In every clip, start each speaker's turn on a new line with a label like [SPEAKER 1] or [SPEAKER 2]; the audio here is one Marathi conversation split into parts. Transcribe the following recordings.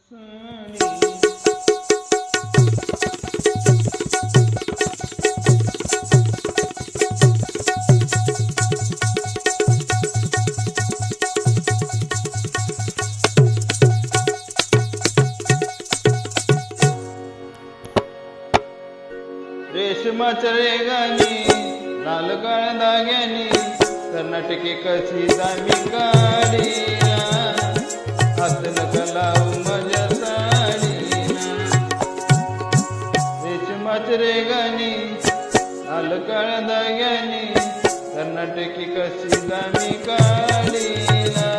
[SPEAKER 1] रेशमाच्या रेगानी लाल काळ्या धाग्यानी कर्नाटकी कशी दामी काढीला हातन कलावू माझ्या साडीला रेशमाच्या रेगानी लाल काळ्या धाग्यानी कर्नाटकी कशी दामी काढीला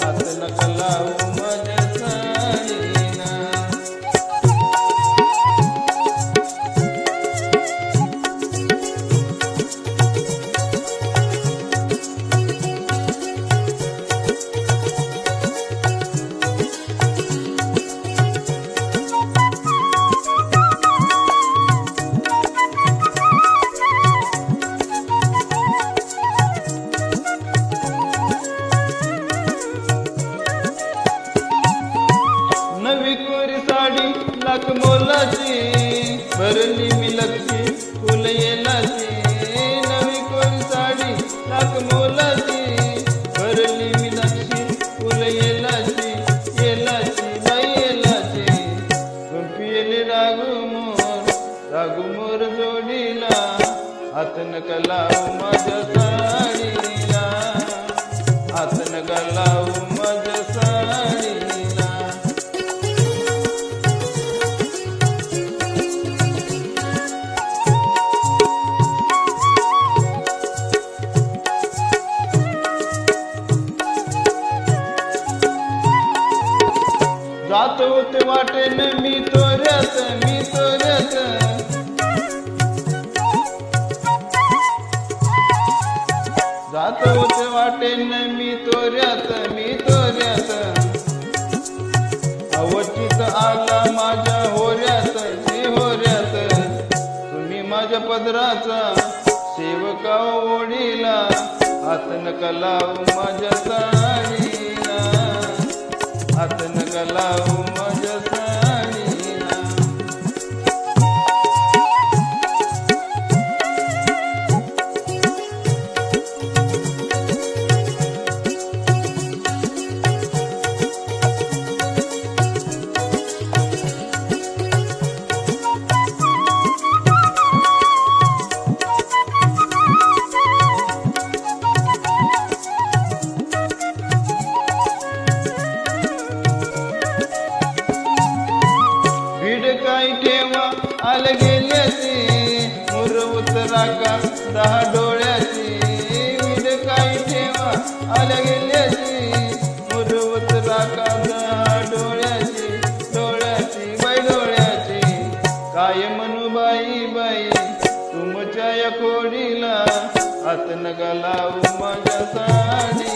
[SPEAKER 1] हातन कलावू माझ्या साडीला नवी कोरी साडी लाख मोलाची भरली मी लक्षी फुल येलाची नवी कोरी साडी लाख मोलाची भरली मी लक्षी फुल येलाची बाई येलाची गुंपियली रागू मोर जोडीला हातन कलावू माझ्या साडीला हातन कलावू माझ्या साडीला जात होते वाटेन मी तोऱ्यात जात होते वाटेन मी तोऱ्यात अवचित आला माझ्या होऱ्यात तुम्ही माझ्या पदराचा सेवका ओढीला हातन कलावू माझ्या साडीला हातन कलावू माझ्या साडीला काय ठेवा आल गेल्याची मुर उतरा का 10 डोळ्याची विड काय ठेवा आल गेल्याची मुर उतरा का 10 डोळ्याची डोळ्याची काय म्हणू बाई तुमच्या या कोडीला हातन कलावू माझ्या साडी